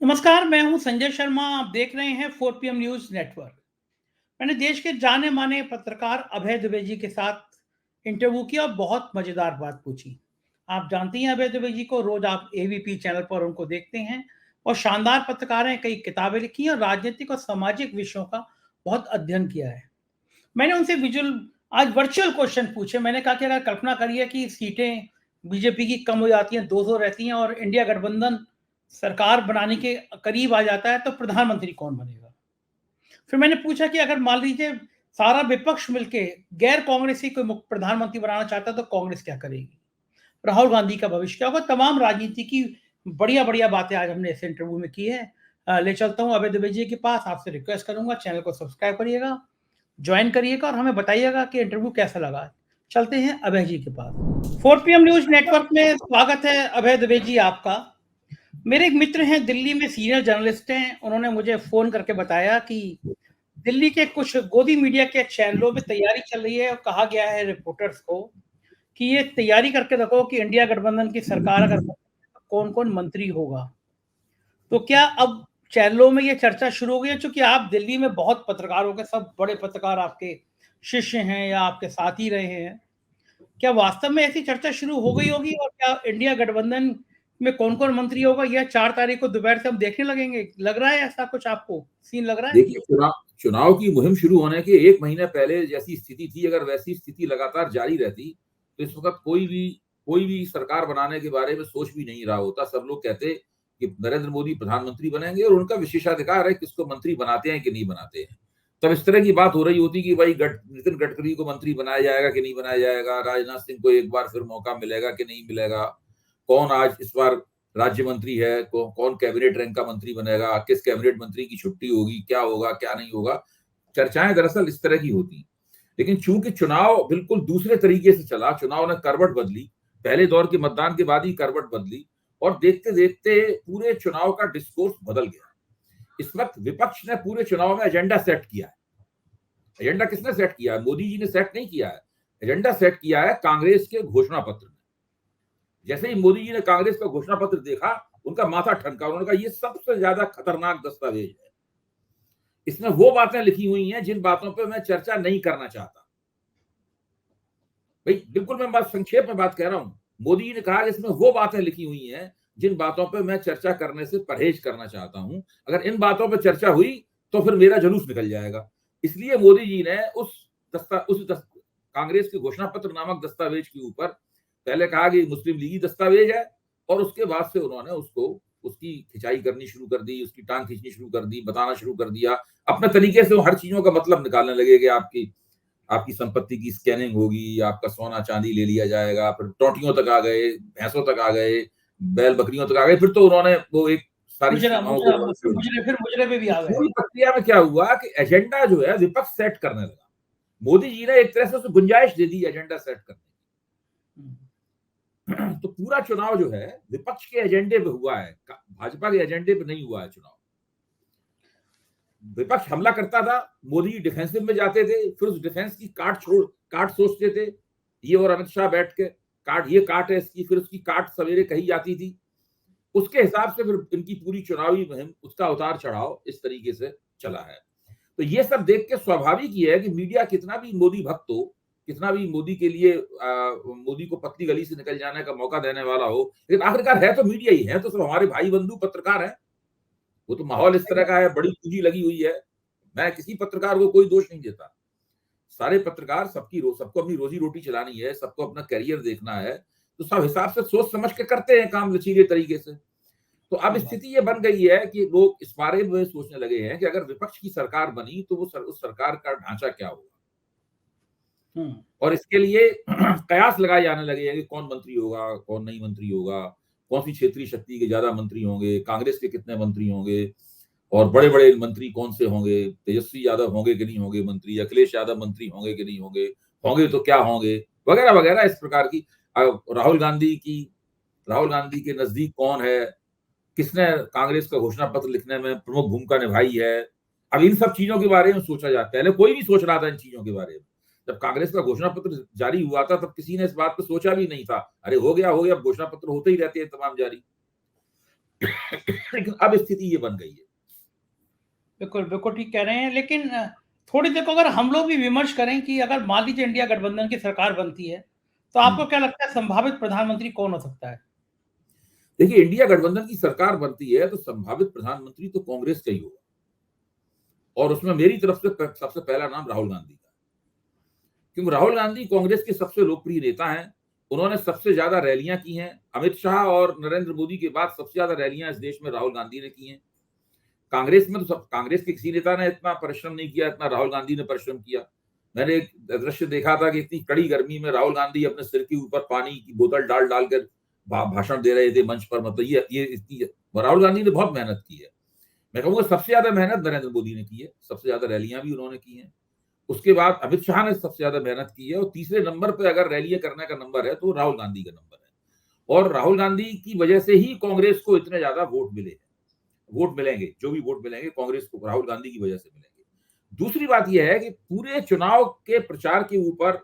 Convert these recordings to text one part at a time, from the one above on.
नमस्कार, मैं हूं संजय शर्मा। आप देख रहे हैं 4 PM न्यूज नेटवर्क। मैंने देश के जाने माने पत्रकार अभय दुबे जी के साथ इंटरव्यू किया और बहुत मजेदार बात पूछी। आप जानती हैं अभय दुबे जी को, रोज आप एबीपी चैनल पर उनको देखते हैं और शानदार पत्रकार हैं। कई किताबें लिखी हैं और राजनीतिक और सामाजिक विषयों का बहुत अध्ययन किया है। मैंने उनसे विजुअल आज वर्चुअल क्वेश्चन पूछे। मैंने कहा कि अगर कल्पना करिए कि सीटें बीजेपी की कम हो जाती हैं, 200 रहती हैं और इंडिया गठबंधन सरकार बनाने के करीब आ जाता है, तो प्रधानमंत्री कौन बनेगा? फिर मैंने पूछा कि अगर मान लीजिए सारा विपक्ष मिलके गैर कांग्रेसी कोई प्रधानमंत्री बनाना चाहता है, तो कांग्रेस क्या करेगी? राहुल गांधी का भविष्य क्या होगा? तमाम राजनीति की बढ़िया-बढ़िया बातें आज हमने इस इंटरव्यू में की है। ले चलता हूँ अभय दुबे जी के पास। आपसे रिक्वेस्ट करूँगा, चैनल को सब्सक्राइब करिएगा, जॉइन करिएगा और हमें बताइएगा कि इंटरव्यू कैसा लगा। चलते हैं अभय जी के पास। 4 PM न्यूज़ नेटवर्क में स्वागत है अभय दुबे जी आपका। मेरे एक मित्र हैं, दिल्ली में सीनियर जर्नलिस्ट हैं। उन्होंने मुझे फ़ोन करके बताया कि दिल्ली के कुछ गोदी मीडिया के चैनलों में तैयारी चल रही है और कहा गया है रिपोर्टर्स को कि ये तैयारी करके रखो कि इंडिया गठबंधन की सरकार अगर कौन-कौन मंत्री होगा। तो क्या अब चैनलों में ये चर्चा शुरू हो गई है? चूँकि आप दिल्ली में बहुत पत्रकारों के सब बड़े पत्रकार आपके शिष्य हैं या आपके साथ ही रहे हैं। क्या वास्तव में ऐसी चर्चा शुरू हो गई होगी और क्या इंडिया गठबंधन में कौन-कौन मंत्री होगा, यह 4 तारीख को दोपहर से हम देखने लगेंगे? लग रहा है ऐसा कुछ आपको सीन लग रहा है? देखिए, चुनाव चुनाव की मुहिम शुरू होने के 1 महीने पहले जैसी स्थिति थी, अगर वैसी स्थिति लगातार जारी रहती, तो इस वक़्त कोई भी सरकार बनाने के बारे में सोच भी नहीं रहा होता। सब लोग कहते कि नरेंद्र मोदी प्रधानमंत्री बनेंगे और उनका विशेषाधिकार है किसको मंत्री बनाते हैं कि नहीं बनाते हैं। तब इस तरह की बात हो रही होती कि भाई नितिन गडकरी को मंत्री बनाया जाएगा कि नहीं बनाया जाएगा, राजनाथ सिंह को एक बार फिर मौका मिलेगा कि नहीं मिलेगा, कौन आज इस बार राज्य मंत्री है, कौन कैबिनेट रैंक का मंत्री बनेगा, किस कैबिनेट मंत्री की छुट्टी होगी, क्या होगा क्या नहीं होगा। चर्चाएं दरअसल इस तरह की होती। लेकिन चूंकि चुनाव बिल्कुल दूसरे तरीके से चला, चुनाव ने करवट बदली, पहले दौर के मतदान के बाद ही करवट बदली और देखते देखते पूरे चुनाव का डिस्कोर्स बदल गया। इस वक्त विपक्ष ने पूरे चुनाव में एजेंडा सेट किया है। एजेंडा किसने सेट किया है? मोदी जी ने सेट नहीं किया है। एजेंडा सेट किया है कांग्रेस के घोषणा पत्र में। जैसे ही मोदी जी ने कांग्रेस का घोषणा पत्र देखा, उनका माथा ठनका। उन्होंने कहा, ये सबसे ज्यादा खतरनाक दस्तावेज है। इसमें वो बातें लिखी हुई हैं जिन बातों पे मैं चर्चा नहीं करना चाहता। भाई बिल्कुल मैं बात संक्षेप में बात कह रहा हूं। मोदी जी ने कहा कि इसमें वो बातें लिखी हुई हैं जिन बातों पे मैं चर्चा करने से परहेज करना चाहता हूं। अगर इन बातों पे चर्चा हुई तो फिर मेरा जुलूस निकल जाएगा। इसलिए मोदी जी ने कांग्रेस के घोषणा पत्र नामक दस्तावेज के ऊपर पहले कहा कि मुस्लिम लीगी दस्तावेज है और उसके बाद से उन्होंने उसकी खिंचाई करनी शुरू कर दी, उसकी टांग खींचनी शुरू कर दी, बताना शुरू कर दिया। अपने तरीके से वो हर चीजों का मतलब निकालने लगे कि आपकी संपत्ति की स्कैनिंग होगी, आपका सोना चांदी ले लिया जाएगा, फिर टोटियों तक आ गए, भैंसों तक आ गए, बैल बकरियों तक आ गए। फिर तो उन्होंने वो एक सारी सीमाओं को मुजरे पे भी आ गए। पूरी प्रक्रिया में क्या हुआ कि एजेंडा जो है विपक्ष सेट करने लगा। मोदी जी ने एक तरह से उसे गुंजाइश दे दी एजेंडा सेट करने की। तो पूरा चुनाव जो है विपक्ष के एजेंडे पे हुआ है, भाजपा के एजेंडे पे नहीं हुआ है चुनाव। विपक्ष हमला करता था, मोदी डिफेंसिव में जाते थे, फिर उस डिफेंस की काट सोचते थे। ये और अमित शाह बैठ के ये काट है इसकी, फिर उसकी काट सवेरे कही जाती थी। उसके हिसाब से फिर इनकी पूरी चुनावी मुहिम, उसका उतार चढ़ाव इस तरीके से चला है। तो ये सब देख के स्वाभाविक ही है कि मीडिया कितना भी मोदी भक्त हो, कितना भी मोदी के लिए मोदी को पतली गली से निकल जाने का मौका देने वाला हो, लेकिन आखिरकार है तो मीडिया ही है। तो सब हमारे भाई बंधु पत्रकार हैं। वो तो माहौल इस तरह का है, बड़ी पूंजी लगी हुई है। मैं किसी पत्रकार को कोई दोष नहीं देता। सारे पत्रकार सबको अपनी रोजी रोटी चलानी है, सबको अपना करियर देखना है, तो सब हिसाब से सोच समझ के करते हैं काम लचीले तरीके से। तो अब स्थिति ये बन गई है कि लोग इस बारे में सोचने लगे हैं कि अगर विपक्ष की सरकार बनी तो उस सरकार का ढांचा क्या होगा, और इसके लिए कयास लगाए जाने लगे हैं कि कौन मंत्री होगा, कौन नहीं मंत्री होगा, कौन सी क्षेत्रीय शक्ति के ज्यादा मंत्री होंगे, कांग्रेस के कितने मंत्री होंगे, और बड़े बड़े मंत्री कौन से होंगे, तेजस्वी यादव होंगे कि नहीं होंगे मंत्री, अखिलेश यादव मंत्री होंगे कि नहीं होंगे, होंगे तो क्या होंगे, वगैरह वगैरह इस प्रकार की। राहुल गांधी के नजदीक कौन है, किसने कांग्रेस का घोषणा पत्र लिखने में प्रमुख भूमिका निभाई है। अब इन सब चीजों के बारे में सोचा जाता है। पहले कोई नहीं सोच रहा था इन चीजों के बारे में। जब कांग्रेस का घोषणा पत्र जारी हुआ था तब किसी ने इस बात पर सोचा भी नहीं था। अरे हो गया, घोषणा पत्र होते ही रहते हैं तमाम जारी। लेकिन अब स्थिति ये बन गई है। बिल्कुल, बिल्कुल ठीक कह रहे हैं। लेकिन थोड़ी देर को अगर हम लोग भी विमर्श करें कि अगर मान लीजिए इंडिया गठबंधन की सरकार बनती है, तो आपको क्या लगता है संभावित प्रधानमंत्री कौन हो सकता है? देखिए, इंडिया गठबंधन की सरकार बनती है तो संभावित प्रधानमंत्री तो कांग्रेस का ही होगा, और उसमें मेरी तरफ से सबसे पहला नाम राहुल गांधी का, क्योंकि राहुल गांधी कांग्रेस के सबसे लोकप्रिय नेता हैं। उन्होंने सबसे ज्यादा रैलियां की हैं। अमित शाह और नरेंद्र मोदी के बाद सबसे ज्यादा रैलियां इस देश में राहुल गांधी ने की हैं। कांग्रेस में तो सब, कांग्रेस के किसी नेता ने इतना परिश्रम नहीं किया, इतना राहुल गांधी ने परिश्रम किया। मैंने एक दृश्य देखा था कि इतनी कड़ी गर्मी में राहुल गांधी अपने सिर के ऊपर पानी की बोतल डाल डालकर भाषण दे रहे थे मंच पर। मतलब ये इतनी राहुल गांधी ने बहुत मेहनत की है। मैं कहूँगा सबसे ज्यादा मेहनत नरेंद्र मोदी ने की है, सबसे ज्यादा रैलियां भी उन्होंने की हैं। उसके बाद अमित शाह ने सबसे ज्यादा मेहनत की है, और तीसरे नंबर पे अगर रैलियां करने का नंबर है तो राहुल गांधी का नंबर है। और राहुल गांधी की वजह से ही कांग्रेस को इतने ज्यादा वोट मिलेंगे। जो भी वोट मिलेंगे कांग्रेस को राहुल गांधी की वजह से मिलेंगे। दूसरी बात यह है कि पूरे चुनाव के प्रचार के ऊपर,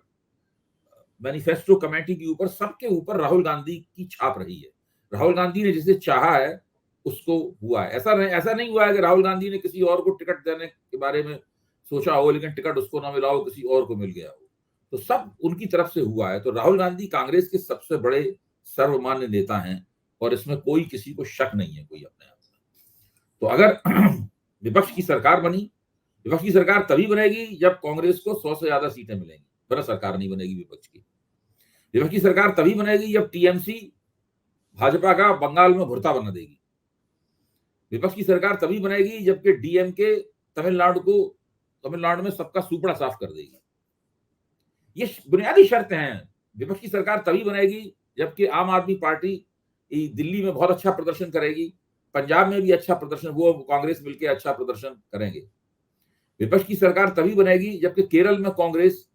मैनिफेस्टो कमेटी के ऊपर, सबके ऊपर राहुल गांधी की छाप रही है। राहुल गांधी ने जिसे चाहा है उसको हुआ है। ऐसा नहीं हुआ है कि राहुल गांधी ने किसी और को टिकट देने के बारे में सोचा हो लेकिन टिकट उसको ना मिला हो, किसी और को मिल गया हो। तो सब उनकी तरफ से हुआ है। तो राहुल गांधी कांग्रेस के सबसे बड़े सर्वमान्य नेता हैं, और इसमें कोई किसी को शक नहीं है कोई अपने आप में। तो अगर विपक्ष की सरकार बनी, विपक्ष की सरकार तभी बनेगी जब कांग्रेस को 100 से ज्यादा सीटें मिलेंगी, वरना सरकार नहीं बनेगी विपक्ष की। विपक्ष की सरकार तभी बनेगी जब टीएमसी भाजपा का बंगाल में भुर्ता बना देगी। विपक्ष की सरकार तभी बनेगी जबकि डीएमके तमिलनाडु में सबका सुपड़ा साफ कर देगी। ये बुनियादी शर्त हैं। विपक्ष की सरकार तभी बनेगी जबकि आम आदमी पार्टी दिल्ली में बहुत अच्छा प्रदर्शन करेगी, पंजाब में भी अच्छा प्रदर्शन, वो कांग्रेस मिलकर अच्छा प्रदर्शन करेंगे। विपक्ष की सरकार तभी बनेगी जबकि केरल में कांग्रेस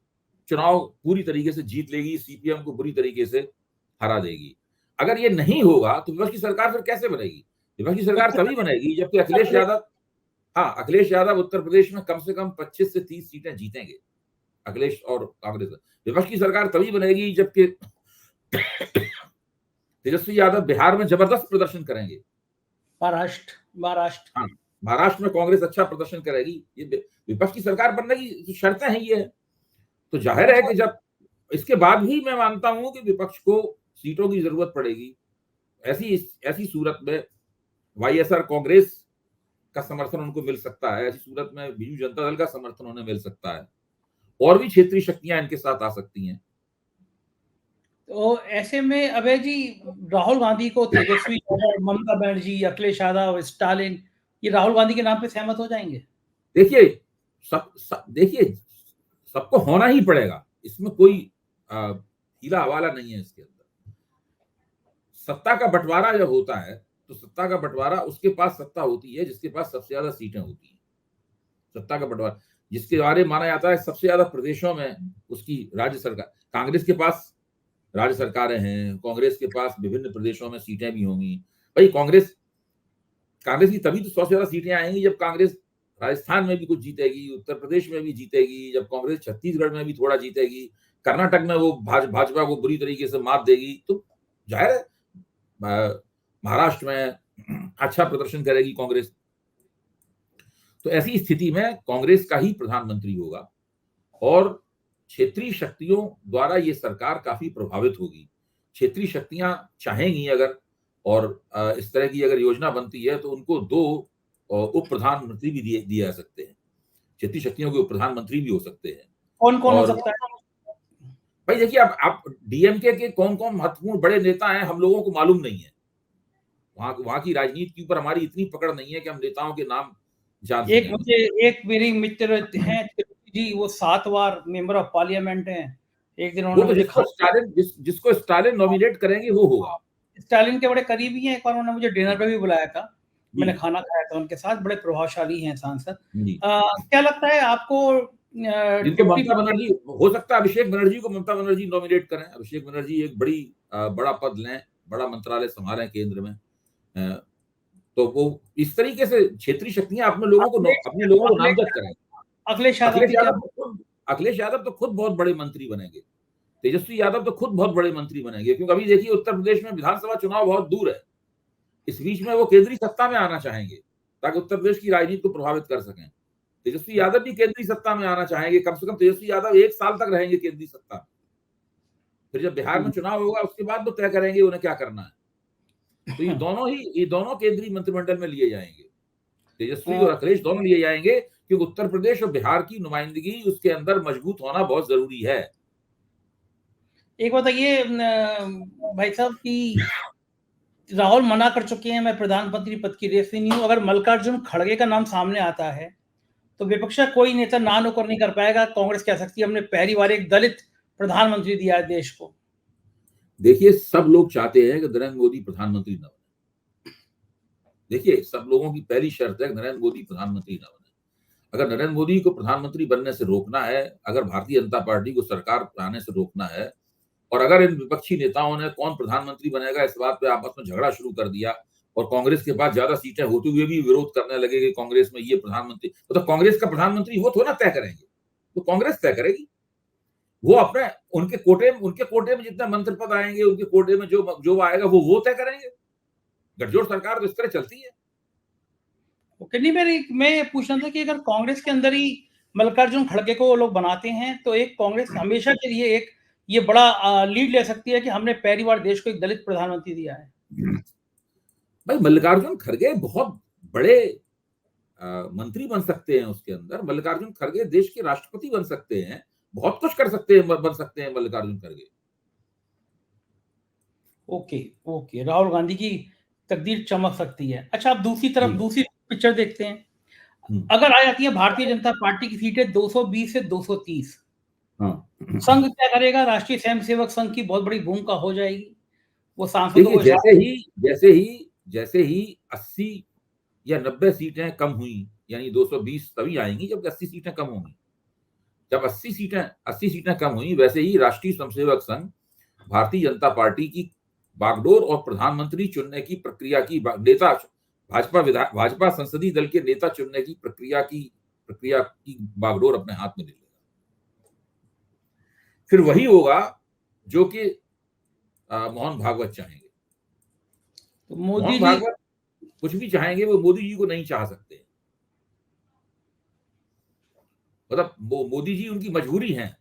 चुनाव पूरी तरीके से जीत लेगी, सीपीएम को बुरी तरीके से हरा देगी। अगर ये नहीं होगा तो विपक्ष की सरकार फिर कैसे बनेगी? विपक्ष की सरकार तभी बनेगी जबकि अखिलेश यादव उत्तर प्रदेश में कम से कम 25 से 30 सीटें जीतेंगे, अखिलेश और कांग्रेस। विपक्ष की सरकार तभी बनेगी जबकि तेजस्वी यादव बिहार में जबरदस्त प्रदर्शन करेंगे। महाराष्ट्र में कांग्रेस अच्छा प्रदर्शन करेगी। ये विपक्ष की सरकार बनने की शर्तें हैं। ये तो जाहिर है कि जब इसके बाद भी मैं मानता हूं कि विपक्ष को सीटों की जरूरत पड़ेगी। ऐसी सूरत में वाईएसआर कांग्रेस का समर्थन उनको मिल सकता है, ऐसी सूरत में बीजू जनता दल का समर्थन उन्हें मिल सकता है, और भी क्षेत्रीय शक्तियां इनके साथ आ सकती हैं। तो ऐसे में अभय जी, राहुल गांधी को तेजस्वी यादव, ममता बनर्जी, अखिलेश यादव, स्टालिन, ये राहुल गांधी के नाम पे सहमत हो जाएंगे? देखिए सबको होना ही पड़ेगा, इसमें कोई हीला हवाला नहीं है। इसके अंदर सत्ता का बंटवारा जब होता है तो सत्ता का बंटवारा उसके पास सत्ता होती है जिसके पास सबसे ज्यादा सीटें होती हैं। सत्ता का बंटवारा जिसके बारे में माना जाता है सबसे ज्यादा प्रदेशों में उसकी राज्य सरकार। कांग्रेस के पास राज्य सरकारें हैं, कांग्रेस के पास विभिन्न प्रदेशों में सीटें भी होंगी। भाई कांग्रेस की तभी तो 100 से ज्यादा सीटें आएंगी जब कांग्रेस राजस्थान में भी कुछ जीतेगी, उत्तर प्रदेश में भी जीतेगी, जब कांग्रेस छत्तीसगढ़ में भी थोड़ा जीतेगी, कर्नाटक में वो भाजपा को बुरी तरीके से मात देगी, तो जाहिर है महाराष्ट्र में अच्छा प्रदर्शन करेगी कांग्रेस। तो ऐसी स्थिति में कांग्रेस का ही प्रधानमंत्री होगा, और क्षेत्रीय शक्तियों द्वारा ये सरकार काफी प्रभावित होगी। क्षेत्रीय शक्तियां चाहेंगी अगर, और इस तरह की अगर योजना बनती है तो उनको 2 उप प्रधानमंत्री भी दिए जा सकते हैं। क्षेत्रीय शक्तियों के उप प्रधानमंत्री भी हो सकते हैं। कौन हो सकता है? भाई देखिए, आप डीएमके के कौन कौन महत्वपूर्ण बड़े नेता हैं हम लोगों को मालूम नहीं है। वहां की राजनीति के ऊपर हमारी इतनी पकड़ नहीं है कि हम नेताओं के नाम जान सकें। एक मेरी मित्र हैं जी, वो 7 बार मेंबर ऑफ पार्लियामेंट हैं। एक दिन वो तो जिसको स्टालिन नॉमिनेट करेंगे वो होगा। स्टालिन के बड़े करीबी हैं। एक बार उन्होंने मुझे डिनर पे भी बुलाया था, मैंने खाना खाया था उनके साथ। बड़े प्रभावशाली हैं सांसद। क्या लगता है आपको? जिनके ममता बनर्जी हो सकता है, अभिषेक बनर्जी को ममता बनर्जी नॉमिनेट करें। अभिषेक बनर्जी एक बड़ा पद लें, बड़ा मंत्रालय संभालें केंद्र में, तो वो इस तरीके से क्षेत्रीय शक्तियां अपने लोगों को नामजद करें। अखिलेश यादव तो खुद बहुत बड़े मंत्री बनेंगे, तेजस्वी यादव तो खुद बहुत बड़े मंत्री बनेंगे, क्योंकि अभी देखिए उत्तर प्रदेश में विधानसभा चुनाव बहुत दूर है। इस बीच में वो केंद्रीय सत्ता में आना चाहेंगे ताकि उत्तर प्रदेश की राजनीति को प्रभावित कर सकें। तेजस्वी यादव भी केंद्रीय सत्ता में आना चाहेंगे, कम से कम तेजस्वी यादव 1 साल तक रहेंगे केंद्रीय सत्ता में। फिर जब बिहार में चुनाव होगा उसके बाद वो तय करेंगे उन्हें क्या करना है। तो ये दोनों केंद्रीय मंत्रिमंडल में लिए जाएंगे, तेजस्वी और अखिलेश दोनों लिए जाएंगे, क्योंकि उत्तर प्रदेश और बिहार की नुमाइंदगी उसके अंदर मजबूत होना बहुत जरूरी है। एक बताइए भाई साहब कि राहुल मना कर चुके हैं, मैं प्रधानमंत्री पद की रेस में नहीं हूं। अगर मल्लिकार्जुन खड़गे का नाम सामने आता है तो विपक्ष का कोई नेता ना नुकर नहीं कर पाएगा। कांग्रेस कह सकती है हमने पहली बार एक दलित प्रधानमंत्री दिया है देश को। देखिए, सब लोग चाहते हैं कि नरेंद्र मोदी प्रधानमंत्री न बने। देखिए, सब लोगों की पहली शर्त है कि नरेंद्र मोदी प्रधानमंत्री न बने। अगर नरेंद्र मोदी को प्रधानमंत्री बनने से रोकना है, अगर भारतीय जनता पार्टी को सरकार आने से रोकना है, और अगर इन विपक्षी नेताओं ने कौन प्रधानमंत्री बनेगा इस बात पे आपस में झगड़ा शुरू कर दिया और कांग्रेस के पास ज्यादा सीटें होते हुए भी विरोध करने लगे कि कांग्रेस में ये प्रधानमंत्री, तो कांग्रेस का प्रधानमंत्री वो थोड़ा तय करेंगे, तो कांग्रेस तय करेगी। वो अपने उनके कोटे में जितने मंत्री पद आएंगे, उनके कोटे में जो आएगा वो तय करेंगे। गठजोड़ सरकार तो इस तरह चलती है। ओके, नहीं मैं ये पूछना था कि अगर कांग्रेस के अंदर ही मल्लिकार्जुन खड़गे को लोग बनाते हैं तो एक कांग्रेस हमेशा के लिए एक ये बड़ा लीड ले सकती है कि हमने पहली बार देश को एक दलित प्रधानमंत्री दिया है। भाई, मल्लिकार्जुन खड़गे बहुत बड़े मंत्री बन सकते हैं। उसके अंदर मल्लिकार्जुन खड़गे देश के राष्ट्रपति बन सकते हैं, बहुत कुछ कर सकते हैं, बन सकते हैं मल्लिकार्जुन खड़गे। ओके, राहुल गांधी की तकदीर चमक सकती है। अच्छा, अब दूसरी तरफ दूसरी पिक्चर देखते हैं। अगर आ जाती है भारतीय जनता पार्टी की सीटें 220 से 230, संघ क्या करेगा? राष्ट्रीय स्वयंसेवक संघ की बहुत बड़ी भूमिका हो जाएगी। वो सांसदों को जैसे ही 80 या 90 सीटें कम हुई, यानी 220 तभी आएंगी जब 80 सीटें कम होंगी। जब 80 सीटें कम हुई, वैसे ही राष्ट्रीय स्वयंसेवक संघ भारतीय जनता पार्टी की बागडोर और प्रधानमंत्री चुनने की प्रक्रिया की नेता, भाजपा संसदीय दल के नेता चुनने की प्रक्रिया की बागडोर अपने हाथ में ले लेगा। फिर वही होगा जो कि मोहन भागवत चाहेंगे। तो मोदी जी भागवत कुछ भी चाहेंगे, वो मोदी जी को नहीं चाह सकते। मतलब मोदी जी उनकी मजबूरी है।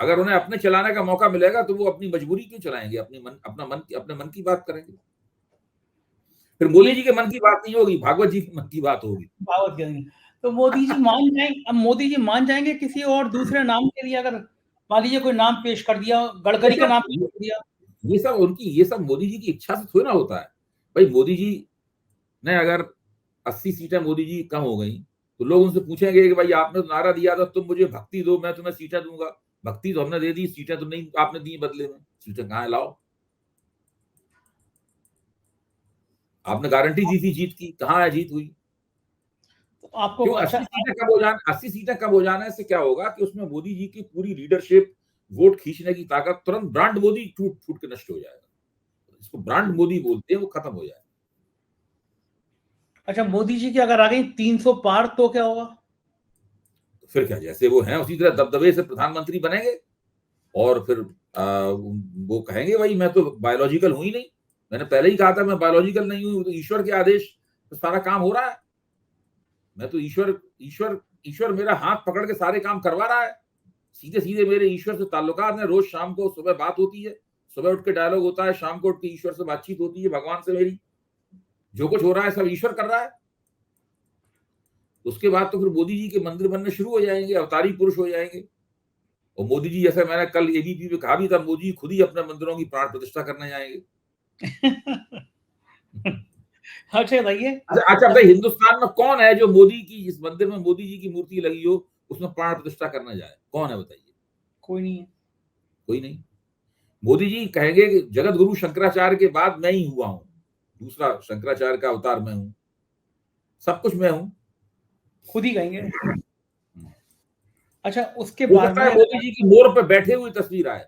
अगर उन्हें अपने चलाने का मौका मिलेगा तो वो अपनी मजबूरी क्यों चलाएंगे? अपने मन की बात करेंगे। फिर मोदी जी के मन की बात नहीं होगी, भागवत जी के मन की बात होगी। भागवत करेंगे तो मोदी जी मान जाएंगे। अब मोदी जी मान जाएंगे किसी और दूसरे नाम के लिए? अगर मान लीजिए कोई नाम पेश कर दिया, गडकरी का नाम पेश कर दिया, ये सब मोदी जी की इच्छा से थोड़ी ना होता है। भाई, मोदी जी ने अगर 80 सीटें मोदी जी कम हो गई तो लोग उनसे पूछेंगे कि भाई आपने तो नारा दिया था तुम मुझे भक्ति दो, मैं तुम्हें सीटें दूंगा। भक्ति तो हमने दे दी, सीटें तो नहीं आपने दी बदले में। सीटें कहां लाओ? आपने गारंटी दी थी जीत की, कहां है जीत हुई? तो आपको क्यों? 80 सीटें कम हो जाने से क्या होगा कि उसमें मोदी जी की पूरी लीडरशिप, वोट खींचने की ताकत, तुरंत ब्रांड मोदी टूट फूट के नष्ट हो जाएगा। इसको ब्रांड मोदी बोलते हैं, वो खत्म हो जाएगा। अच्छा, मोदी जी की अगर आ गई 300 पार तो क्या होगा? फिर क्या, जैसे वो हैं उसी तरह दबदबे से प्रधानमंत्री बनेंगे और फिर वो कहेंगे भाई मैं तो बायोलॉजिकल हूं ही नहीं, मैंने पहले ही कहा था मैं बायोलॉजिकल नहीं हूं, तो ईश्वर के आदेश तो सारा काम हो रहा है। मैं तो ईश्वर मेरा हाथ पकड़ के सारे काम करवा रहा है। सीधे सीधे मेरे ईश्वर से ताल्लुकात है। रोज शाम को सुबह बात होती है, सुबह उठ के डायलॉग होता है, शाम को उठ के ईश्वर से बातचीत होती है, भगवान से मेरी। जो कुछ हो रहा है सब ईश्वर कर रहा है। उसके बाद तो फिर मोदी जी के मंदिर बनने शुरू हो जाएंगे, अवतारी पुरुष हो जाएंगे। और मोदी जी, जैसे मैंने कल एबीपी में कहा भी था, मोदी जी खुद ही अपने मंदिरों की प्राण प्रतिष्ठा करने जाएंगे। अच्छा बताइए। अच्छा भाई, हिंदुस्तान में कौन है जो मोदी की, जिस मंदिर में मोदी जी की मूर्ति लगी हो उसमें प्राण प्रतिष्ठा करने जाए? कौन है बताइए? कोई नहीं है। कोई नहीं। मोदी जी कहेंगे कि जगत गुरु शंकराचार्य के बाद मैं ही हुआ हूं, दूसरा शंकराचार्य का अवतार मैं हूं, सब कुछ मैं हूं। खुद ही कहेंगे। अच्छा, उसके हो बाद सकता है मोदी जी की मोर पे बैठे हुए तस्वीर आए,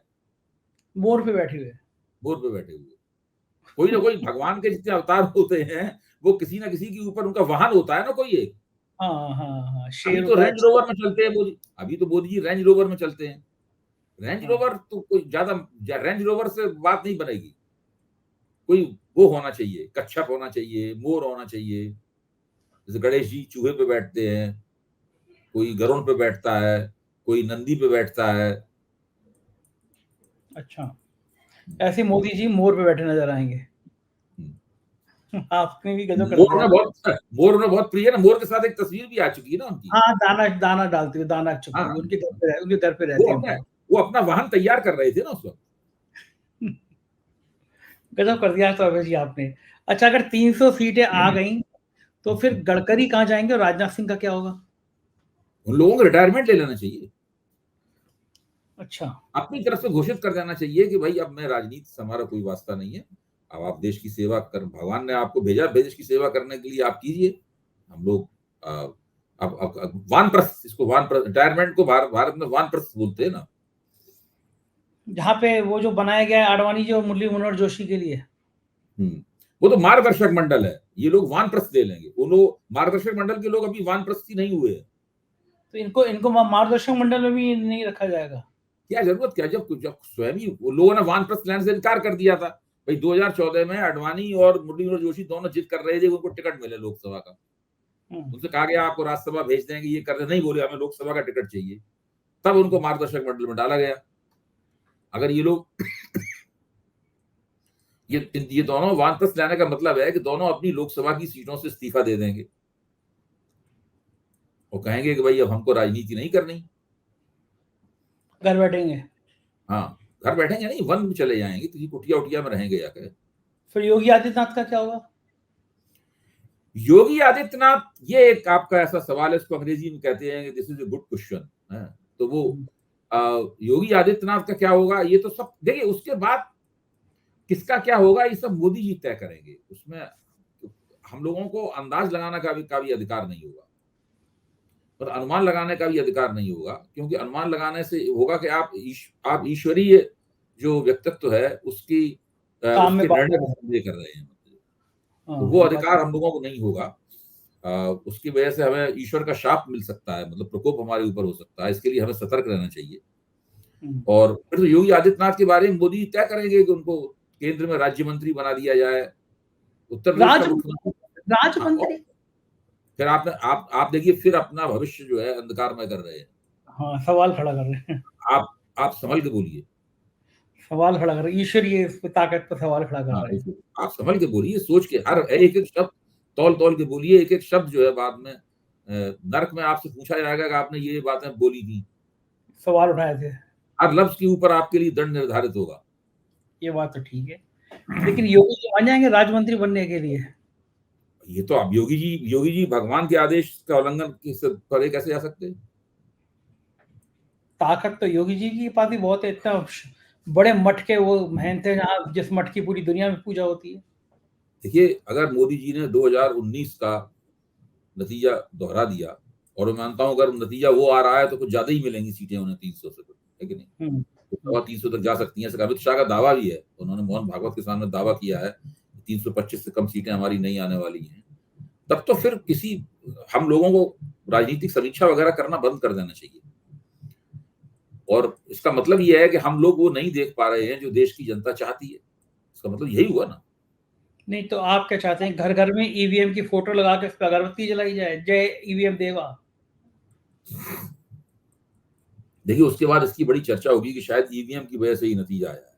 मोर पे बैठे हुए, मोर पे बैठे हुए। कोई ना कोई भगवान के जितने अवतार होते हैं वो किसी ना किसी के ऊपर उनका वाहन होता है ना कोई एक। हाँ, अभी शेर तो होता है। रेंज रोवर में चलते हैं मोदी, अभी तो मोदी जी रेंज रोवर में चलते हैं। रेंज रोवर तो कोई ज्यादा, रेंज रोवर से बात नहीं बनेगी। कोई वो होना चाहिए, कच्छप होना चाहिए, मोर होना चाहिए। जैसे गणेश जी चूहे पे बैठते हैं, कोई गरुड़ पे बैठता है, कोई नंदी पे बैठता है। अच्छा, ऐसे मोदी जी मोर पे बैठे नजर आएंगे। आपने भी गजब कर मोर दिया। उन्हें बहुत प्रिय है ना। मोर के साथ एक तस्वीर भी आ चुकी है ना उनकी। हाँ, दाना दाना डालते हुए, दाना चुगते हुए हाँ, उनके दर पे वो रहते हैं अपना मोर। वो अपना वाहन तैयार कर रहे थे ना उस वक्त। गजब कर दिया तो अभय जी आपने। अच्छा, अगर 300 सीटें आ गई तो फिर गडकरी कहाँ जाएंगे और राजनाथ सिंह का क्या होगा? उन लोगों को रिटायरमेंट ले लेना चाहिए। अच्छा। अपनी तरफ से घोषित कर देना चाहिए कि भाई अब मैं राजनीति से हमारा कोई वास्ता नहीं है। अब आप देश की सेवा कर, भगवान ने आपको भेजा देश की सेवा करने के लिए, आप कीजिए। हम लोग अब वानप्रस्थ, इसको वानप्रस्थ रिटायरमेंट को भारत में वानप्रस्थ बोलते हैं ना। जहाँ पे वो जो बनाया गया है आडवाणी जी और मुरली मनोहर जोशी के लिए। वो तो मार्गदर्शक मंडल है, ये लोग वानप्रस्थ ले लेंगे। वो लोग मार्गदर्शक मंडल के लोग अभी वानप्रस्थ ही नहीं हुए हैं। तो इनको इनको मार्गदर्शक मंडल में भी नहीं रखा जाएगा? क्या जरूरत, क्या जब जब स्वयं ही वो लोगों ने वानप्रस्थ लेने से इनकार कर दिया था। भाई 2014 में आडवाणी और मुरली मनोहर जोशी दोनों जिद कर रहे थे उनको टिकट मिले लोकसभा का। उनसे कहा गया आपको राज्यसभा भेज देंगे, ये कर रहे नहीं, बोले हमें लोकसभा का टिकट चाहिए। तब उनको मार्गदर्शक मंडल में डाला गया। अगर ये लोग ये दोनों वानप्रस्थ लाने का मतलब है कि दोनों अपनी लोकसभा की सीटों से इस्तीफा दे देंगे और कहेंगे कि भाई अब हमको राजनीति नहीं करनी। घर बैठेंगे। हाँ, घर बैठेंगे नहीं, वन में चले जाएंगे, किसी कुटिया उटिया में रहेंगे जाकर। फिर योगी आदित्यनाथ का क्या होगा? योगी आदित्यनाथ, ये एक आपका ऐसा सवाल है, इसको अंग्रेजी में कहते हैं this is a good question है। तो वो योगी आदित्यनाथ का क्या होगा, ये तो सब देखिए, उसके बाद किसका क्या होगा ये सब मोदी जी तय करेंगे। उसमें हम लोगों को अंदाज लगाने का भी अधिकार नहीं होगा, और अनुमान लगाने का भी अधिकार नहीं होगा, क्योंकि अनुमान लगाने से होगा कि आप ईश्वरीय जो व्यक्तित्व है उसकी काम में उसके बात निर्णय है। को संदेह कर रहे हैं। हाँ, तो वो ये बात अधिकार हम लोगों को नहीं होगा। उसकी वजह से हमें ईश्वर का शाप मिल सकता है, मतलब प्रकोप हमारे ऊपर हो सकता है। इसके लिए हमें सतर्क रहना चाहिए। और फिर तो योगी आदित्यनाथ के बारे में मोदी तय करेंगे कि उनको केंद्र में राज्य मंत्री बना दिया जाए, उत्तर प्रदेश का मुख्यमंत्री। राजमंत्री। फिर आप देखिए, फिर अपना भविष्य जो है अंधकार में कर रहे हैं। हाँ, सवाल खड़ा कर रहे हैं। आप संभल के बोलिए। सवाल खड़ा कर रहे हैं, ईश्वरीय ताकत पर सवाल खड़ा कर हाँ, रहे हैं। आप संभल के बोलिए, सोच के, हर एक एक शब्द तौल तौल के बोलिए। एक एक शब्द जो है बाद में नरक में आपसे पूछा जाएगा कि आपने ये बातें बोली थी। सवाल उठाए थे। हर लफ्ज के ऊपर आपके लिए दंड निर्धारित होगा। ये बात तो ठीक है, लेकिन योगी जी मान जाएंगे राजमंत्री बनने के लिए? ये तो अब योगी जी भगवान के आदेश का उल्लंघन करे कैसे जा सकते हैं? ताकत तो योगी जी की पास भी बहुत है, इतना बड़े मठ के वो महंत है जहाँ जिस मठ की पूरी दुनिया में पूजा होती है। देखिए, अगर मोदी जी ने 2019 का नतीजा दोहरा दिया, और मैं मानता हूं अगर नतीजा वो आ रहा है तो कुछ ज्यादा ही मिलेंगी सीटें उन्हें 300 से, है कि नहीं? तो 300 तक जा सकती हैं। अमित शाह का दावा भी है, उन्होंने मोहन भागवत के सामने दावा किया है 325 से कम सीटें हमारी नहीं आने वाली हैं। तब तो फिर हम लोगों को राजनीतिक समीक्षा वगैरह करना बंद कर देना चाहिए। और इसका मतलब यह है कि हम लोग वो नहीं देख पा रहे हैं जो देश की जनता चाहती है। इसका मतलब यही हुआ ना। नहीं तो आप क्या चाहते हैं, घर घर में ईवीएम की फोटो लगा के उस पर अगरबत्ती जलाई जाए, जय ईवीएम देवा? देखिए, उसके बाद इसकी बड़ी चर्चा होगी कि शायद ईवीएम की वजह से ही नतीजा आया है।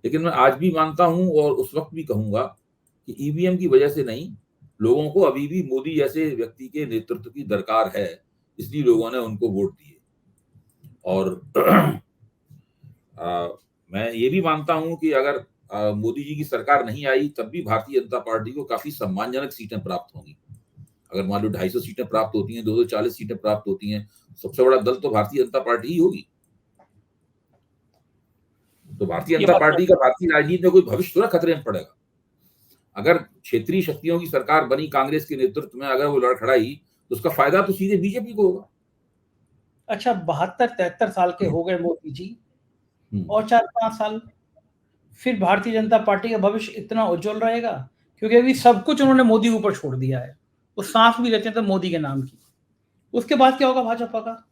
लेकिन मैं आज भी मानता हूं और उस वक्त भी कहूंगा कि ईवीएम की वजह से नहीं, लोगों को अभी भी मोदी जैसे व्यक्ति के नेतृत्व की दरकार है, इसलिए लोगों ने उनको वोट दिए। और मैं ये भी मानता हूं कि अगर मोदी जी की सरकार नहीं आई तब भी भारतीय जनता पार्टी को काफी सम्मानजनक सीटें प्राप्त होंगी। अगर मान लो 250 सीटें प्राप्त होती हैं, 240 सीटें प्राप्त होती हैं, सबसे बड़ा दल तो भारतीय जनता पार्टी ही होगी। तो भारतीय जनता पार्टी का भारतीय राजनीति में कोई भविष्य थोड़ा खतरे में पड़ेगा। अगर क्षेत्रीय शक्तियों की सरकार बनी कांग्रेस के नेतृत्व में, अगर वो लड़खड़ाई, तो उसका फायदा तो सीधे बीजेपी को होगा। अच्छा, 72-73 साल के हो गए मोदी जी, और 4-5 साल फिर भारतीय जनता पार्टी का भविष्य इतना उज्जवल रहेगा? क्योंकि अभी सब कुछ उन्होंने मोदी के ऊपर छोड़ दिया है, वो सांस भी लेते हैं तो मोदी के नाम की। उसके बाद क्या होगा भाजपा का?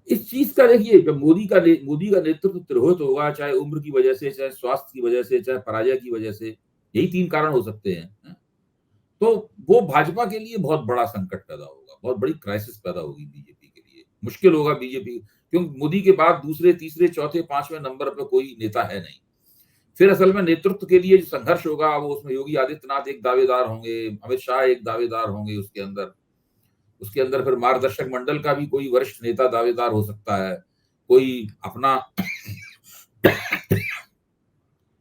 इस चीज का देखिए, जब मोदी का नेतृत्व तिरोहित होगा, चाहे उम्र की वजह से, चाहे स्वास्थ्य की वजह से, चाहे पराजय की वजह से, यही 3 कारण हो सकते हैं। तो वो भाजपा के लिए बहुत बड़ा संकट पैदा होगा, बहुत बड़ी क्राइसिस पैदा होगी बीजेपी के लिए। मुश्किल होगा बीजेपी, क्योंकि मोदी के बाद दूसरे, तीसरे, चौथे, 5वें नंबर पे कोई नेता है नहीं। फिर असल में नेतृत्व के लिए जो संघर्ष होगा वो उसमें योगी आदित्यनाथ एक दावेदार होंगे, अमित शाह एक दावेदार होंगे उसके अंदर। उसके अंदर फिर मार्गदर्शक मंडल का भी कोई वरिष्ठ नेता दावेदार हो सकता है, कोई अपना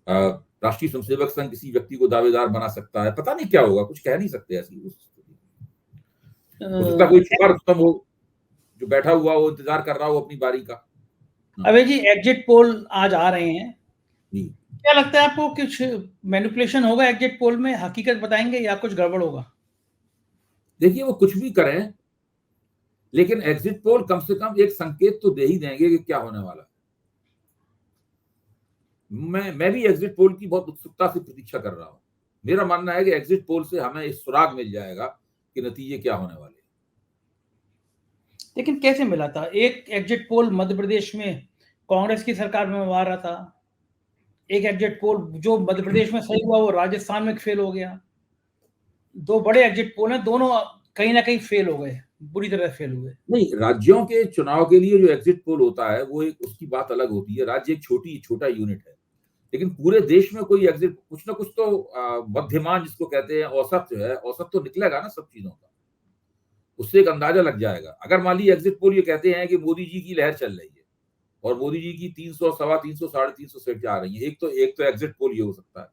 राष्ट्रीय स्वयंसेवक संघ किसी व्यक्ति को दावेदार बना सकता है। पता नहीं क्या होगा, कुछ कह नहीं सकते ऐसी हो सकता है कोई छुपा रुस्तम हो जो बैठा हुआ हो, इंतजार कर रहा हो अपनी बारी का। अबे जी, एग्जिट पोल आज आ रहे हैं, जी, क्या लगता है आपको? कुछ मैनिपुलेशन होगा एग्जिट पोल में? हकीकत बताएंगे या कुछ गड़बड़ होगा? देखिए वो कुछ भी करें, लेकिन एग्जिट पोल कम से कम एक संकेत तो दे ही देंगे कि क्या होने वाला है। मैं भी एग्जिट पोल की बहुत उत्सुकता से प्रतीक्षा कर रहा हूं। मेरा मानना है कि एग्जिट पोल से हमें इस सुराग मिल जाएगा कि नतीजे क्या होने वाले हैं। लेकिन कैसे मिला था? एक एग्जिट पोल मध्य प्रदेश में कांग्रेस की सरकार में आ रहा था, एक एग्जिट पोल जो मध्य प्रदेश में सही हुआ वो राजस्थान में फेल हो गया। दो बड़े एग्जिट पोल हैं, दोनों कहीं ना कहीं फेल हो गए, बुरी तरह फेल हुए। नहीं, राज्यों के चुनाव के लिए जो एग्जिट पोल होता है वो एक उसकी बात अलग होती है। राज्य एक छोटा यूनिट है, लेकिन पूरे देश में कोई एग्जिट, कुछ ना कुछ तो मध्यमान जिसको कहते हैं, औसत जो है, औसत तो निकलेगा ना सब चीजों का। उससे एक अंदाजा लग जाएगा। अगर मान लीजिए एग्जिट पोल ये कहते हैं कि मोदी जी की लहर चल रही है और मोदी जी की 300, सवा 300, 350 सीट आ रही है, एक तो एग्जिट पोल ये हो सकता है।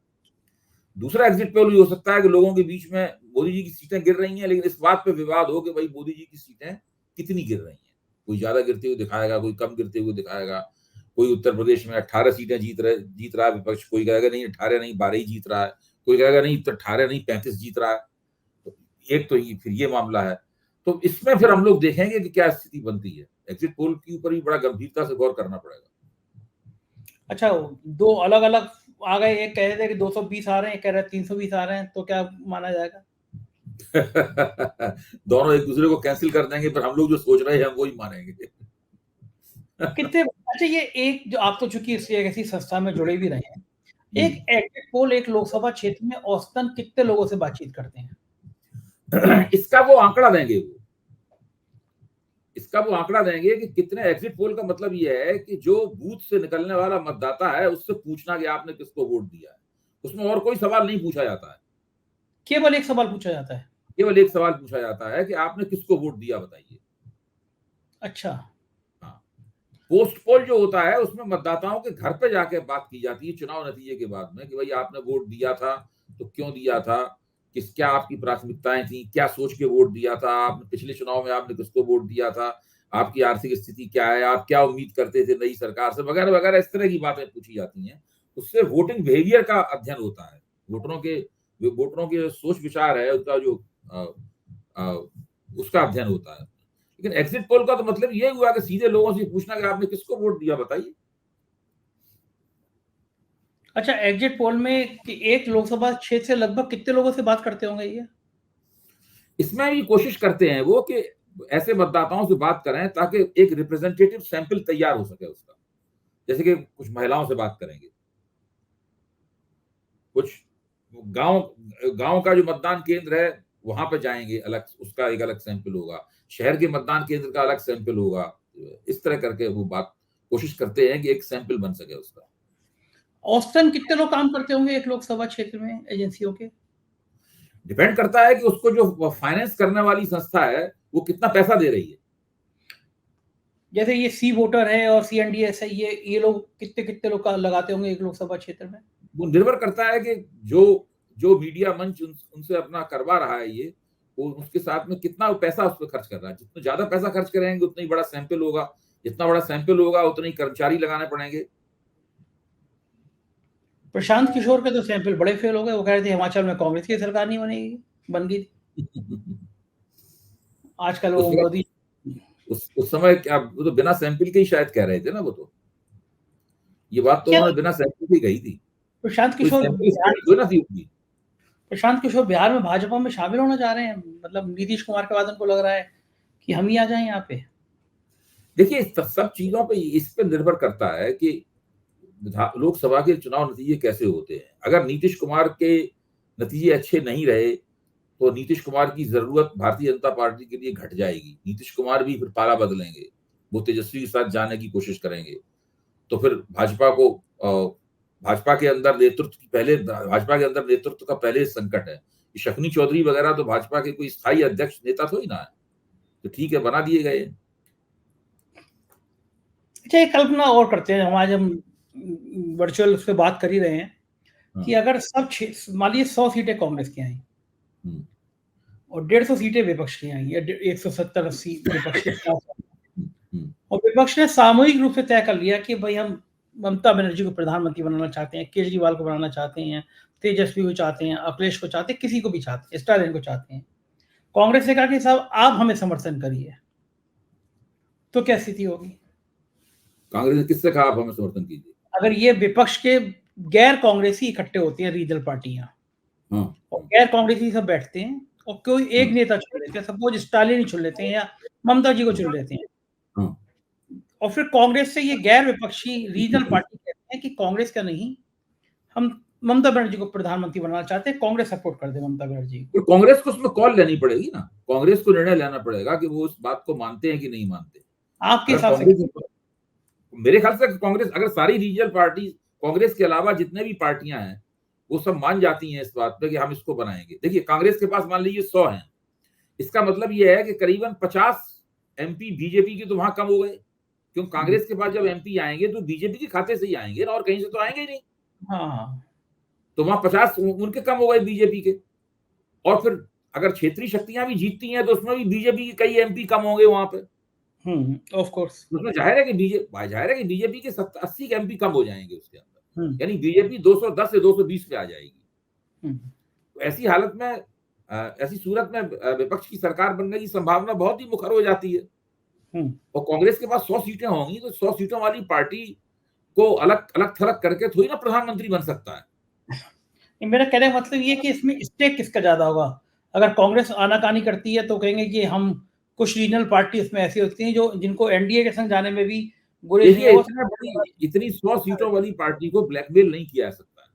दूसरा एग्जिट पोल ये हो सकता है कि लोगों के बीच में मोदी जी की सीटें गिर रही हैं, लेकिन इस बात पे विवाद हो कि भाई मोदी जी की सीटें कितनी गिर रही हैं। कोई ज्यादा गिरते हुए दिखाएगा, कोई कम गिरते हुए दिखाएगा। कोई उत्तर प्रदेश में 18 सीटें जीत रहा है विपक्ष, कोई कहेगा नहीं 18 नहीं 12 ही जीत रहा है, कोई कहेगा नहीं 18 नहीं 35 जीत रहा है। तो एक तो ये फिर ये मामला है। तो इसमें फिर हम लोग देखेंगे कि क्या स्थिति बनती है। एग्जिट पोल के ऊपर भी बड़ा गंभीरता से गौर करना पड़ेगा। अच्छा, दो अलग अलग आ गए, एक कह रहे थे कि 220 आ रहे हैं, एक कह रहे हैं 320 आ रहे हैं, तो क्या माना जाएगा? दोनों एक दूसरे को कैंसिल कर देंगे, पर हम लोग जो सोच रहे हैं हम वही मानेंगे। कितने? अच्छा, ये एक जो आप तो चूंकि इस ऐसी संस्था में जुड़े भी रहे हैं, एक एग्जिट पोल एक लोकसभा क्षेत्र में औसतन कितने लोगों से बातचीत करते हैं? इसका वो आंकड़ा देंगे, इसका वो आंकड़ा देंगे कि कितने। एग्जिट पोल का मतलब ये है कि जो बूथ से निकलने वाला मतदाता है उससे पूछना कि आपने किसको वोट दिया है। उसमें और कोई सवाल नहीं पूछा जाता है, केवल एक सवाल पूछा जाता है। केवल एक सवाल पूछा जाता है कि आपने किसको वोट दिया बताइए। अच्छा। हाँ, पोस्ट पोल जो होता है उसमें मतदाताओं के घर पे जाके बात की जाती है चुनाव नतीजे के बाद में कि भाई आपने वोट दिया था तो क्यों दिया था, क्या आपकी प्राथमिकताएं थी, क्या सोच के वोट दिया था आपने, पिछले चुनाव में आपने किसको वोट दिया था, आपकी आर्थिक स्थिति क्या है, आप क्या उम्मीद करते थे नई सरकार से, वगैरह वगैरह। इस तरह की बातें पूछी जाती हैं। उससे वोटिंग बिहेवियर का अध्ययन होता है। वोटरों के सोच विचार है उसका जो आ, आ, उसका अध्ययन होता है। लेकिन एग्जिट पोल का तो मतलब ये हुआ कि सीधे लोगों से पूछना कि आपने किसको वोट दिया बताइए। अच्छा, एग्जिट पोल में कि एक लोकसभा क्षेत्र से लगभग कितने लोगों से बात करते होंगे ये? इसमें भी कोशिश करते हैं वो कि ऐसे मतदाताओं से बात करें ताकि एक रिप्रेजेंटेटिव सैंपल तैयार हो सके उसका। जैसे कि कुछ महिलाओं से बात करेंगे, कुछ गांव गांव का जो मतदान केंद्र है वहां पे जाएंगे, अलग उसका एक अलग सैंपल होगा, शहर के मतदान केंद्र का अलग सैंपल होगा। इस तरह करके वो बात कोशिश करते हैं कि एक सैंपल बन सके उसका। औसतन कितने लोग काम करते होंगे एक लोकसभा क्षेत्र में एजेंसियों के? डिपेंड करता है कि उसको जो फाइनेंस करने वाली संस्था है वो कितना पैसा दे रही है। जैसे ये सी वोटर है और CNDS है, ये लोग कितने कितने लोग लगाते होंगे एक लोकसभा क्षेत्र में? वो निर्भर करता है कि जो जो मीडिया मंच उनसे अपना करवा रहा है ये, वो उसके साथ में कितना पैसा उस पर खर्च कर रहा है। जितना ज्यादा पैसा खर्च करेंगे उतना ही बड़ा सैंपल होगा, जितना बड़ा सैंपल होगा उतने ही कर्मचारी लगाने पड़ेंगे। प्रशांत किशोर के तो सैंपल बड़े फेल हो गए, वो कह रहे थे हिमाचल में कांग्रेस की सरकार नहीं बनेगी, बन गई थी। आजकल वो उस मोदी। उस समय क्या, वो तो बिना सैंपल के ही शायद कह रहे थे ना। वो तो ये बात तो क्या उन्होंने बिना सैंपल की कही थी। प्रशांत कोई किशोर सैंपल स्टडी ना थी उनकी। प्रशांत किशोर बिहार में भाजपा में शामिल होना चाह रहे हैं? मतलब नीतीश कुमार के बाद उनको लग रहा है कि हम ही आ जाएं यहाँ पे। देखिए सब चीजों पे इस पे निर्भर करता है कि लोकसभा के चुनाव नतीजे कैसे होते हैं। अगर नीतीश कुमार के नतीजे अच्छे नहीं रहे तो नीतीश कुमार की जरूरत भारतीय जनता पार्टी के लिए घट जाएगी। नीतीश कुमार भी फिर पाला बदलेंगे, वो तेजस्वी के साथ जाने की कोशिश करेंगे। तो फिर भाजपा के अंदर नेतृत्व का पहले संकट है। शकुनी चौधरी वगैरह तो भाजपा के कोई स्थायी अध्यक्ष नेता थोड़ी ना है, तो ठीक है, बना दिए गए। अच्छा, एक कल्पना और करते हैं, हमारे जब वर्चुअल उस पर बात कर ही रहे हैं कि अगर सब मान लीजिए 100 सीटें कांग्रेस की आई और 150 सीटें विपक्ष की आई या 170-80 विपक्ष के साथ, और विपक्ष ने सामूहिक रूप से तय कर लिया कि भाई हम ममता बनर्जी को प्रधानमंत्री बनाना चाहते हैं, केजरीवाल को बनाना चाहते हैं, तेजस्वी को चाहते हैं, अखिलेश को चाहते हैं, किसी को भी चाहते हैं, स्टालिन को चाहते हैं। कांग्रेस ने कहा कि साहब आप हमें समर्थन करिए, तो क्या स्थिति होगी? कांग्रेस ने किससे कहा आप हमें समर्थन कीजिए? अगर ये विपक्ष के गैर कांग्रेसी इकट्ठे होते हैं, रीजनल पार्टियां, और गैर कांग्रेसी सब बैठते हैं और कोई एक नेता चुन लेते हैं, सपोज स्टालिन ही चुन लेते हैं या ममता जी को चुन लेते हैं, और फिर कांग्रेस से ये गैर विपक्षी रीजनल पार्टी कहते हैं कि कांग्रेस का नहीं, हम ममता बनर्जी को प्रधानमंत्री बनाना चाहते हैं, कांग्रेस सपोर्ट कर दे ममता बनर्जी को। तो कांग्रेस को उसमें कॉल लेनी पड़ेगी ना, कांग्रेस को निर्णय लेना पड़ेगा कि वो उस बात को मानते हैं कि नहीं मानते। आपके हिसाब से? मेरे ख्याल से कांग्रेस, अगर सारी रीजनल पार्टी, कांग्रेस के अलावा जितने भी पार्टियां हैं, वो सब मान जाती हैं इस बात पे कि हम इसको बनाएंगे। देखिए, कांग्रेस के पास मान लीजिए 100 हैं, इसका मतलब ये है कि करीबन 50 एमपी बीजेपी के तो वहां कम हो गए, क्योंकि कांग्रेस के पास जब एमपी आएंगे तो बीजेपी के खाते से ही आएंगे ना, और कहीं से तो आएंगे ही नहीं। हाँ, तो वहां 50 उनके कम हो गए बीजेपी के। और फिर अगर क्षेत्रीय शक्तियां भी जीतती हैं तो उसमें भी बीजेपी के कई एमपी कम होंगे वहां पे। Of course. उसमें जाहिर है कि बीजेपी के 80 एमपी कम हो जाएंगे उसके अंदर, यानी बीजेपी 210 से 220 पे आ जाएगी। तो ऐसी हालत में, ऐसी सूरत में विपक्ष की सरकार बनने की संभावना बहुत ही मुखर हो जाती है। और कांग्रेस के पास 100 सीटें होंगी, तो 100 सीटों वाली पार्टी को अलग अलग थलग करके थोड़ी ना प्रधानमंत्री बन सकता है। मेरा कहने का मतलब ये कि इसमें स्टेक किसका ज्यादा होगा? अगर कांग्रेस आनाकानी करती है तो कहेंगे कि हम, कुछ रीजनल पार्टी इसमें ऐसी होती हैं जो जिनको एनडीए के संग जाने में भी गुरेज नहीं है। इतनी 100 सीटों वाली पार्टी को ब्लैकमेल नहीं किया जा सकता है।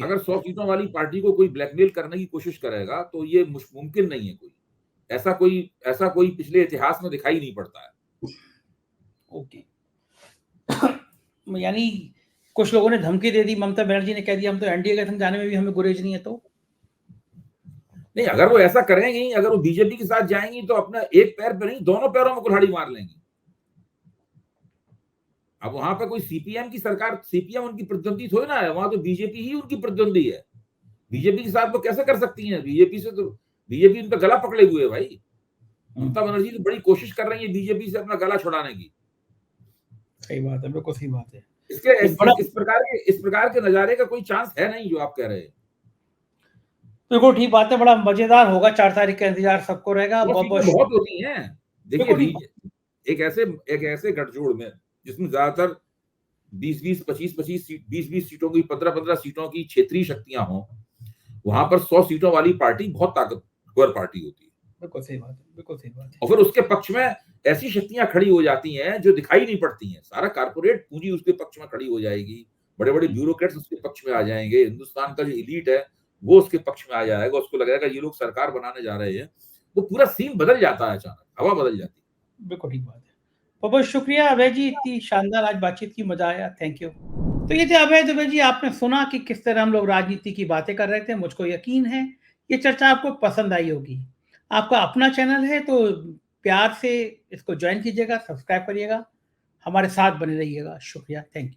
अगर 100 सीटों वाली पार्टी को कोई ब्लैकमेल करने की कोशिश करेगा तो ये मुमकिन नहीं है। ऐसा कोई पिछले इतिहास में दिखाई नहीं पड़ता है। ओके। यानी कुछ लोगों ने धमकी दे दी, ममता बनर्जी ने कह दिया हम तो एनडीए के संग जाने में भी हमें गुरेज नहीं है। तो नहीं, अगर वो ऐसा करेंगी, अगर वो बीजेपी के साथ जाएंगी तो अपना एक पैर पे नहीं, दोनों पैरों में कुल्हाड़ी मार लेंगी। अब वहां पे कोई सीपीएम की सरकार, सीपीएम उनकी प्रतिद्वंदी थोड़ी ना है, वहां तो बीजेपी ही उनकी प्रतिद्वंदी है। बीजेपी के साथ वो कैसे कर सकती हैं? बीजेपी उनका गला पकड़े हुए है भाई। ममता बनर्जी तो बड़ी कोशिश कर रही है बीजेपी से अपना गला छुड़ाने की। सही बात है, बिल्कुल सही बात है। इस प्रकार के नजारे का कोई चांस है नहीं जो आप कह रहे हैं। बिल्कुल ठीक बात है, बड़ा मजेदार होगा। 4 तारीख का इंतजार सबको रहेगा। बहुत होती हैं। देखिए, एक ऐसे गठजोड़ में जिसमें ज्यादातर 20-20, 25-25 सीट, 20-20 सीटों की, 15-15 सीटों की क्षेत्रीय शक्तियां हों, वहां पर 100 सीटों वाली पार्टी बहुत ताकतवर पार्टी होती है। बिल्कुल सही बात है, बिल्कुल सही बात है। और फिर उसके पक्ष में ऐसी शक्तियां खड़ी हो जाती हैं जो दिखाई नहीं पड़ती हैं। सारा कारपोरेट पूंजी उसके पक्ष में खड़ी हो जाएगी, बड़े बड़े ब्यूरोक्रेट्स उसके पक्ष में आ जाएंगे, हिंदुस्तान का जो एलीट है वो उसके पक्ष में आ जाएगा। उसको लगेगा ये लोग सरकार बनाने जा रहे हैं। वो पूरा सीन बदल जाता है, अचानक हवा बदल जाती है। बिल्कुल ठीक बात है। बहुत बहुत शुक्रिया अभय जी, इतनी शानदार आज बातचीत की, मजा आया। Thank you. तो ये थे अभय दुबे जी। आपने सुना कि किस तरह हम लोग राजनीति की बातें कर रहे थे। मुझको यकीन है ये चर्चा आपको पसंद आई होगी। आपका अपना चैनल है तो प्यार से इसको ज्वाइन कीजिएगा, सब्सक्राइब करिएगा, हमारे साथ बने रहिएगा। शुक्रिया, थैंक यू।